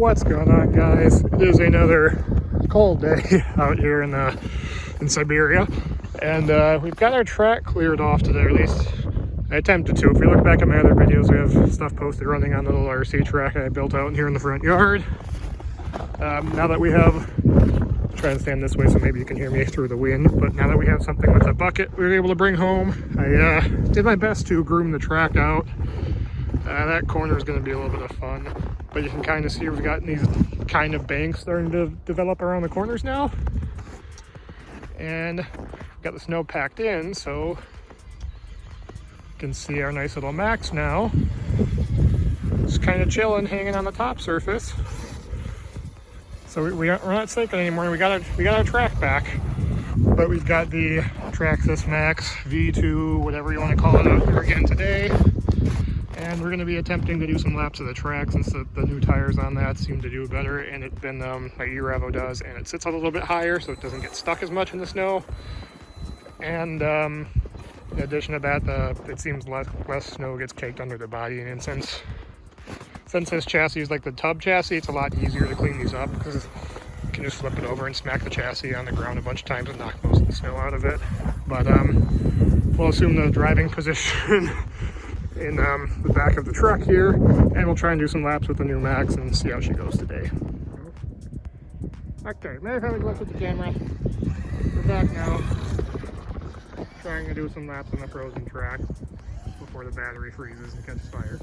What's going on, guys? It is another cold day out here in Siberia, and we've got our track cleared off today. At least I attempted to. If you look back at my other videos, we have stuff posted running on the little RC track I built out in here in the front yard. Now that we have, I'll try and stand this way so maybe you can hear me through the wind, but now that we have something with a bucket we were able to bring home, I did my best to groom the track out. That corner is going to be a little bit of fun, but you can kind of see we've got these kind of banks starting to develop around the corners now, and got the snow packed in, so you can see our nice little Maxx now just kind of chilling, hanging on the top surface. So we're not sinking anymore. We got our track back, but we've got the Traxxas Maxx V2, whatever you want to call it, out here again today. And we're going to be attempting to do some laps of the track since the new tires on that seem to do better, and my E-Revo does, and it sits a little bit higher so it doesn't get stuck as much in the snow. And in addition to that, it seems less snow gets caked under the body, and since this chassis is like the tub chassis, it's a lot easier to clean these up because you can just flip it over and smack the chassis on the ground a bunch of times and knock most of the snow out of it. But we'll assume the driving position in the back of the truck here, and we'll try and do some laps with the new Maxx and see how she goes today. Okay, maybe if I would look at the camera. We're back now, trying to do some laps on the frozen track before the battery freezes and catches fire.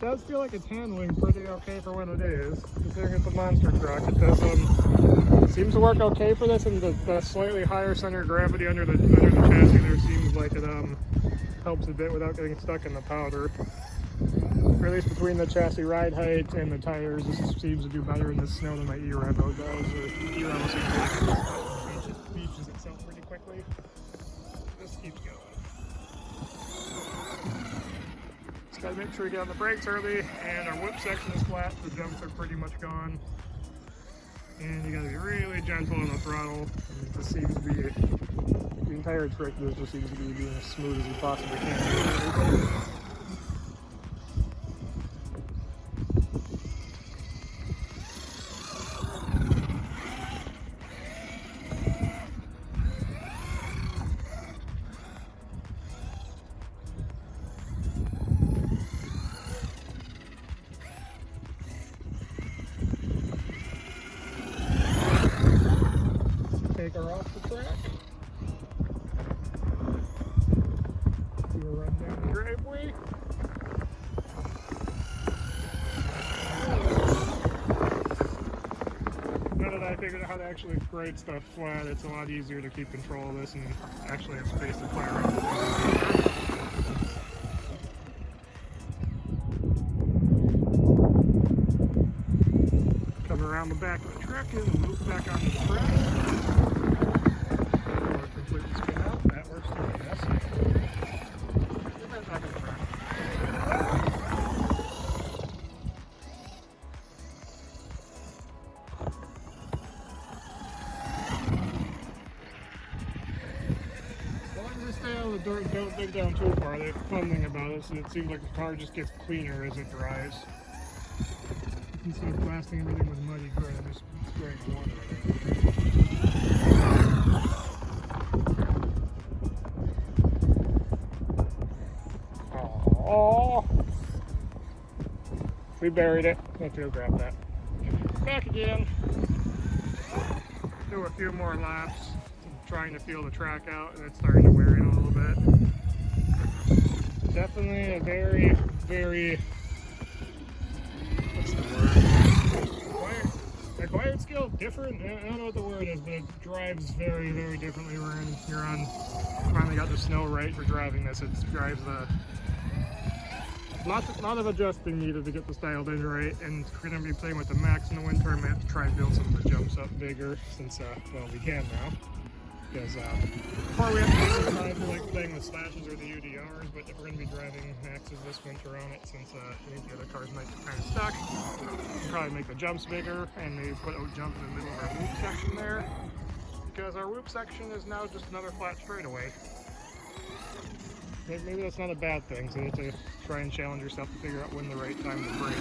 It does feel like it's handling pretty okay for what it is, considering it's a monster truck. It does seems to work okay for this, and the slightly higher center of gravity under the chassis there seems like it helps a bit without getting stuck in the powder. Or at least between the chassis ride height and the tires, this seems to do better in the snow than my E-Revo does. Or E-Revo seems like beaches itself pretty quickly. This keeps going. Gotta make sure we get on the brakes early, and our whip section is flat, the jumps are pretty much gone. And you gotta be really gentle on the throttle. And this seems to be, the entire trick of this just seems to be being as smooth as you possibly can. Take her off the track. We'll run down the driveway. Now that I figured out how to actually grade stuff flat, it's a lot easier to keep control of this and actually have space to play around with it. Come around the back of the truck and move back onto the track. Completely spin out. That works too, I guess. Get that back on the track. As long as we stay out of the dirt, don't dig down too far. The fun thing about it is it seems like the car just gets cleaner as it dries. Instead of blasting everything with muddy grit, I'm just spraying water at it. Oh, we buried it. Let's go grab that. Back again. Do a few more laps. Trying to feel the track out, and it's starting to wear in a little bit. Definitely a very, what's the word? Acquired skill? Different? I don't know what the word is, but it drives very, very differently when you're on. Finally got the snow right for driving this. It drives the. Lot of adjusting needed to get the styled in right, and we're going to be playing with the Maxx in the winter. I'm going to have to try and build some of the jumps up bigger since, well, we can now. Because before we have to take time for like playing with slashes or the UDRs, but if we're going to be driving Maxxes this winter on it, since I think the other cars might be kind of stuck, we'll probably make the jumps bigger and maybe put a jump in the middle of our whoop section there, because our whoop section is now just another flat straightaway. Maybe that's not a bad thing, so you have to try and challenge yourself to figure out when the right time to brake.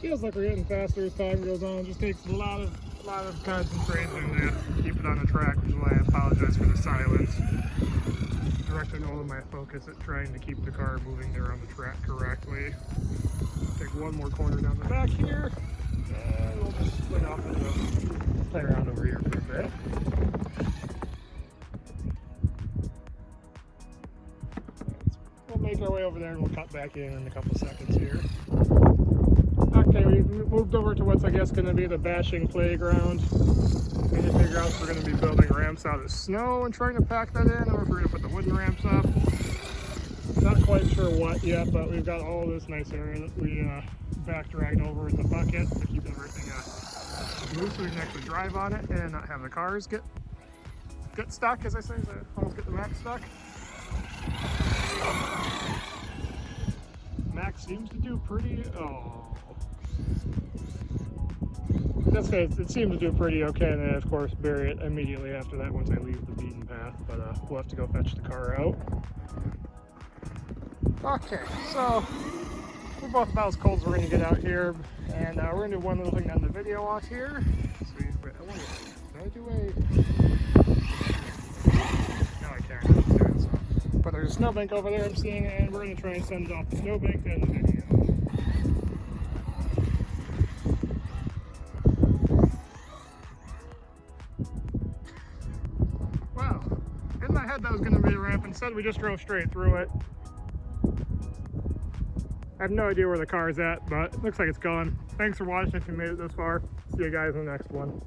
Feels like we're getting faster as time goes on. It just takes a lot of concentration to keep it on the track, which is why I apologize for the silence. Directing all of my focus at trying to keep the car moving there on the track correctly. Take one more corner down the back here, and we'll just split off and play around over here for a bit. We'll make our way over there and we'll cut back in a couple seconds here. Okay, we've moved over to what's I guess going to be the bashing playground. We need to figure out if we're going to be building ramps out of snow and trying to pack that in, or if we're going to put the wooden ramps up. Not quite sure what yet, but we've got all this nice area that we back dragged over with the bucket to keep everything loose so we can actually drive on it and not have the cars get stuck, as I say, so almost get the Maxx stuck. Maxx seems to do pretty, that's good. It seemed to do pretty okay, and then of course bury it immediately after that once I leave the beaten path, but we'll have to go fetch the car out. Okay, so we're both about as cold as we're going to get out here, and we're going to do one little thing on the video off here. So wait, I wonder, can I do a... No, I can't do it, so. But there's a snowbank over there I'm seeing, and we're going to try and send it off the snowbank to end the video. In my head that was going to be a ramp. Instead we just drove straight through it. I have no idea where the car is at, but it looks like it's gone. Thanks for watching if you made it this far. See you guys in the next one.